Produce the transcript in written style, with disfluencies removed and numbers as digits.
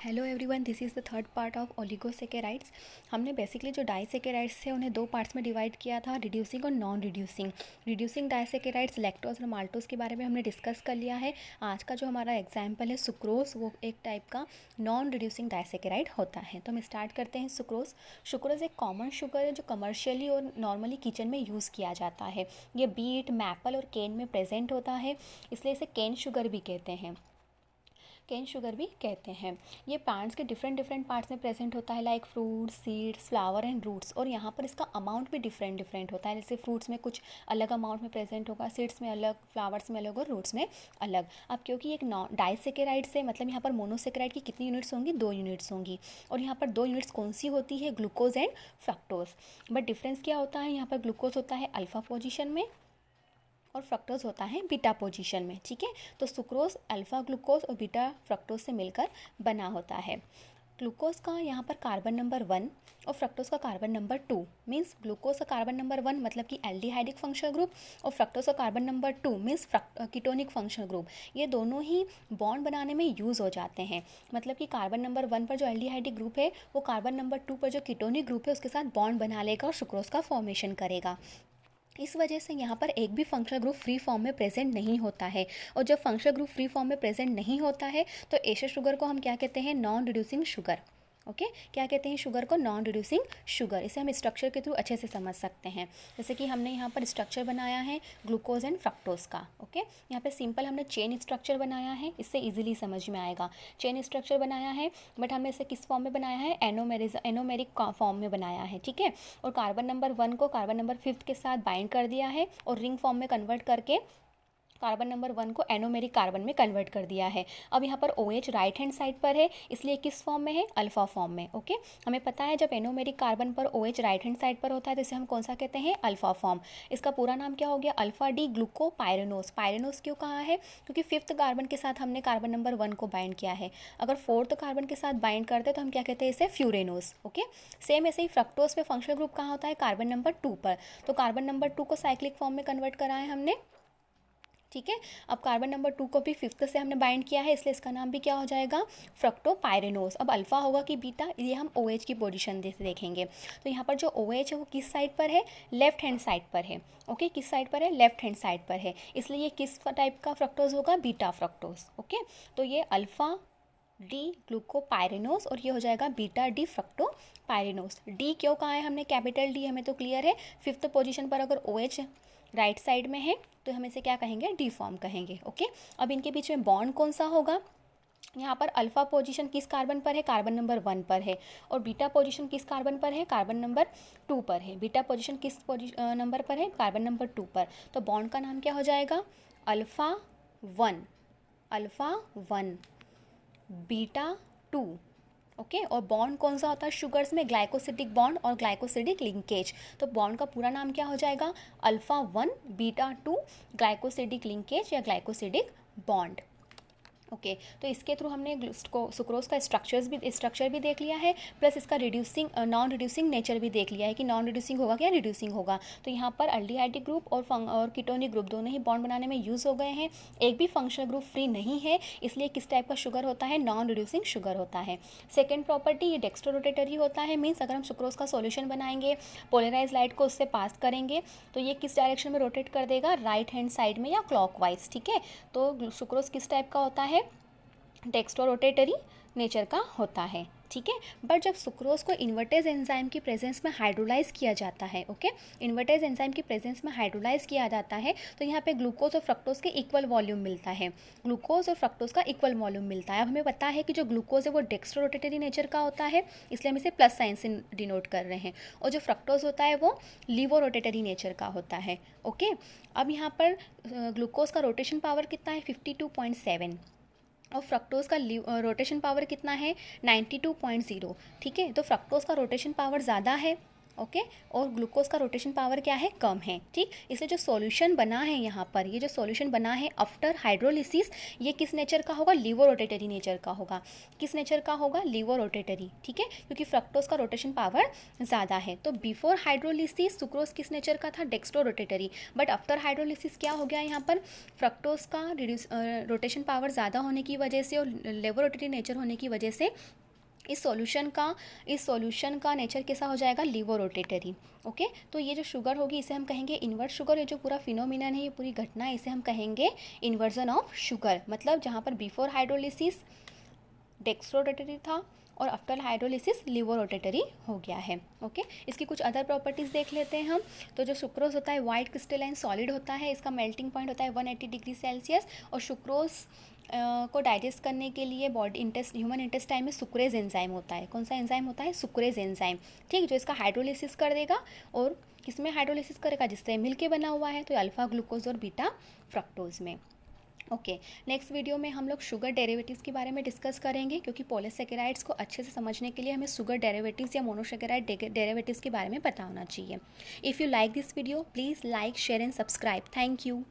Hello everyone, this is the third part of oligosaccharides. हमने basically जो disaccharides थे उन्हें दो पार्ट्स में डिवाइड किया था, रिड्यूसिंग और non reducing. Reducing disaccharides lactose और माल्टोज के बारे में हमने डिस्कस कर लिया है। आज का जो हमारा एग्जाम्पल है सुक्रोज, वो एक टाइप का नॉन रिड्यूसिंग डाइसेकेराइड होता है। तो हम स्टार्ट करते हैं सुक्रोज। सुक्रोज एक कॉमन शुगर है जो कमर्शियली और नॉर्मली किचन में यूज़ किया जाता है। ये बीट, मैपल और केन में प्रेजेंट होता है, इसलिए इसे केन शुगर भी कहते हैं। केन शुगर भी कहते हैं। ये प्लांट्स के डिफरेंट डिफरेंट पार्ट्स में प्रेजेंट होता है, like fruits, seeds, flower and roots. और यहाँ पर इसका अमाउंट भी डिफरेंट डिफरेंट होता है। जैसे फ्रूट्स में कुछ अलग अमाउंट में प्रेजेंट होगा, सीड्स में अलग, फ्लावर्स में अलग और रूट्स में अलग। अब क्योंकि एक डाइसेकेराइड से मतलब यहाँ पर मोनोसेकेराइड की कितनी यूनिट्स होंगी, 2 यूनिट्स होंगी। और यहाँ पर 2 यूनिट्स कौन सी होती है, glucose and fructose. But difference क्या होता है, यहाँ पर ग्लूकोज होता है अल्फा पोजिशन में और फ्रक्टोज होता है बीटा पोजीशन में। ठीक है, तो सुक्रोज अल्फा ग्लूकोज और बीटा फ्रक्टोज से मिलकर बना होता है। ग्लूकोज का यहाँ पर कार्बन नंबर 1 और फ्रक्टोज का कार्बन नंबर 2, मीन्स ग्लूकोज का कार्बन नंबर 1 मतलब कि एल्डिहाइडिक फंक्शनल ग्रुप, और फ्रक्टोज का carbon number 2 means ketonic functional group. ये दोनों ही बॉन्ड बनाने में यूज़ हो जाते हैं। मतलब कि कार्बन नंबर 1 पर जो एल्डिहाइडिक ग्रुप है वो कार्बन नंबर 2 पर जो कीटोनिक ग्रुप है उसके साथ बॉन्ड बना लेगा और सुक्रोज का फॉर्मेशन करेगा। इस वजह से यहाँ पर एक भी फंक्शनल ग्रुप फ्री फॉर्म में प्रेजेंट नहीं होता है। और जब फंक्शनल ग्रुप फ्री फॉर्म में प्रेजेंट नहीं होता है तो ऐसे शुगर को हम क्या कहते हैं, नॉन रिड्यूसिंग शुगर। ओके, क्या कहते हैं शुगर को, नॉन रिड्यूसिंग शुगर। इसे हम स्ट्रक्चर के थ्रू अच्छे से समझ सकते हैं। जैसे कि हमने यहाँ पर स्ट्रक्चर बनाया है ग्लूकोज एंड फ्रक्टोज का। ओके, यहाँ पे सिंपल हमने चेन स्ट्रक्चर बनाया है, इससे इजीली समझ में आएगा। चेन स्ट्रक्चर बनाया है, बट हमने इसे किस फॉर्म में बनाया है, एनोमेरिक फॉर्म में बनाया है। ठीक है, और कार्बन नंबर 1 को कार्बन नंबर 5 के साथ बाइंड कर दिया है और रिंग फॉर्म में कन्वर्ट करके कार्बन नंबर 1 को एनोमेरिक कार्बन में कन्वर्ट कर दिया है। अब यहाँ पर OH राइट हैंड साइड पर है, इसलिए किस फॉर्म में है, अल्फा फॉर्म में। ओके, हमें पता है जब एनोमेरिक कार्बन पर OH राइट हैंड साइड पर होता है तो इसे हम कौन सा कहते हैं, अल्फा फॉर्म। इसका पूरा नाम क्या हो गया, अल्फा डी ग्लूकोपाइरेनोज। पायरेनोज क्यों कहा है, क्योंकि 5th कार्बन के साथ हमने कार्बन नंबर 1 को बाइंड किया है। अगर 4th कार्बन के साथ बाइंड करते हैं तो हम क्या कहते हैं, इसे फ्यूरेनोज। ओके, सेम ऐसे ही फ्रक्टोज पे फंक्शनल ग्रुप कहाँ होता है, कार्बन नंबर 2 पर। तो कार्बन नंबर 2 को साइक्लिक फॉर्म में कन्वर्ट करा है हमने। ठीक है, अब कार्बन नंबर 2 को भी 5th से हमने बाइंड किया है, इसलिए इसका नाम भी क्या हो जाएगा, फ्रक्टोपाइरेनोज। अब अल्फा होगा कि बीटा, ये हम OH की पोजीशन से देखेंगे। तो यहाँ पर जो OH है वो किस साइड पर है, लेफ्ट हैंड साइड पर है। ओके, किस साइड पर है, लेफ्ट हैंड साइड पर है, इसलिए ये किस टाइप का फ्रक्टोज होगा, बीटा फ्रक्टोज। ओके, तो ये अल्फा डी ग्लूकोपाइरेनोज और ये हो जाएगा बीटा डी फ्रक्टोपाइरेनोज। डी क्यों कहा है हमने, कैपिटल डी, हमें तो क्लियर है। 5th पोजीशन पर अगर OH राइट साइड में है तो हम इसे क्या कहेंगे, डी फॉर्म कहेंगे। ओके, अब इनके बीच में बॉन्ड कौन सा होगा, यहाँ पर अल्फा पोजीशन किस कार्बन पर है, कार्बन नंबर 1 पर है। और बीटा पोजीशन किस कार्बन पर है, कार्बन नंबर 2 पर है। बीटा पोजीशन किस नंबर पर है, कार्बन नंबर 2 पर। तो बॉन्ड का नाम क्या हो जाएगा, अल्फा 1, अल्फा 1 बीटा 2। ओके, और बॉन्ड कौन सा होता है शुगर्स में, ग्लाइकोसिडिक बॉन्ड और ग्लाइकोसिडिक लिंकेज। तो बॉन्ड का पूरा नाम क्या हो जाएगा, अल्फा 1 बीटा 2 ग्लाइकोसिडिक लिंकेज या ग्लाइकोसिडिक बॉन्ड। ओके, तो इसके थ्रू हमने सुक्रोज का स्ट्रक्चर भी देख लिया है, प्लस इसका नॉन रिड्यूसिंग नेचर भी देख लिया है कि नॉन रिड्यूसिंग होगा क्या, रिड्यूसिंग होगा। तो यहाँ पर एल्डिहाइडिक ग्रुप और कीटोनिक ग्रुप दोनों ही बॉन्ड बनाने में यूज़ हो गए हैं। एक भी फंक्शनल ग्रुप फ्री नहीं है, इसलिए किस टाइप का शुगर होता है, नॉन रिड्यूसिंग शुगर होता है। सेकेंड प्रॉपर्टी, ये डेक्स्ट्रोरोटेटरी होता है, मीन्स अगर हम सुक्रोज का सॉल्यूशन बनाएंगे, पोलराइज लाइट को उससे पास करेंगे तो ये किस डायरेक्शन में रोटेट कर देगा, राइट हैंड साइड में या क्लॉकवाइज। ठीक है, तो सुक्रोज किस टाइप का होता है, डेक्स्ट्रोरोटेटरी नेचर का होता है। ठीक है, बट जब सुक्रोज को इन्वर्टेज एंजाइम की प्रेजेंस में हाइड्रोलाइज किया जाता है, ओके, इन्वर्टेज एंजाइम की प्रेजेंस में हाइड्रोलाइज किया जाता है तो यहाँ पे ग्लूकोज और फ्रक्टोज के इक्वल वॉल्यूम मिलता है, ग्लूकोज और फ्रक्टोज का इक्वल वॉल्यूम मिलता है। अब हमें पता है कि जो ग्लूकोज है वो डेक्स्ट्रोरोटेटरी नेचर का होता है, इसलिए हम इसे प्लस साइन से डिनोट कर रहे हैं, और जो फ्रक्टोज होता है वो लीवोरोटेटरी नेचर का होता है। ओके, अब यहाँ पर ग्लूकोज का रोटेशन पावर कितना है, 52.7, और फ्रक्टोज का रोटेशन पावर कितना है, 92.0। ठीक है, तो फ्रक्टोज का रोटेशन पावर ज़्यादा है ओके, और ग्लूकोज का रोटेशन पावर क्या है, कम है, ठीक। इसलिए जो सॉल्यूशन बना है यहाँ पर, ये जो सॉल्यूशन बना है आफ्टर हाइड्रोलिसिस, ये किस नेचर का होगा, लीवो रोटेटरी नेचर का होगा। किस नेचर का होगा, लीवो रोटेटरी, ठीक है, क्योंकि फ्रक्टोज का रोटेशन पावर ज़्यादा है। तो बिफोर हाइड्रोलिसिस सुक्रोज किस नेचर का था, dextro rotatory, but after hydrolysis क्या हो गया यहाँ पर, फ्रक्टोज का रोटेशन पावर ज़्यादा होने की वजह से और लीवो रोटेटरी नेचर होने की वजह से इस सॉल्यूशन का नेचर कैसा हो जाएगा, लीवो रोटेटरी। ओके, तो ये जो शुगर होगी इसे हम कहेंगे इन्वर्ट शुगर। ये जो पूरा फिनोमिनन है, ये पूरी घटना है, इसे हम कहेंगे इन्वर्जन ऑफ शुगर। मतलब जहाँ पर बिफोर हाइड्रोलिसिस डेक्स्ट्रो रोटेटरी था और आफ्टर हाइड्रोलिसिस लीवो रोटेटरी हो गया है। ओके, इसकी कुछ अदर प्रॉपर्टीज़ देख लेते हैं हम। तो जो सुक्रोज होता है वाइट क्रिस्टलाइन सॉलिड होता है, इसका मेल्टिंग पॉइंट होता है 180 डिग्री सेल्सियस, और सुक्रोज को डाइजेस्ट करने के लिए ह्यूमन इंटेस्टाइन में सुक्रेज एंजाइम होता है। कौन सा एंजाइम होता है, सुक्रेज एंजाइम, ठीक, जो इसका हाइड्रोलिसिस कर देगा। और किसमें हाइड्रोलिसिस करेगा, जिससे मिल के बना हुआ है, तो अल्फा ग्लूकोज और बीटा फ्रक्टोज में। ओके, नेक्स्ट वीडियो में हम लोग शुगर डेरिवेटिव्स के बारे में डिस्कस करेंगे, क्योंकि पॉलीसेकेराइड्स को अच्छे से समझने के लिए हमें शुगर डेरिवेटिव्स या मोनोसेकेराइड डेरिवेटिव्स के बारे में पता होना चाहिए। If you like this video please like, share and subscribe. Thank you.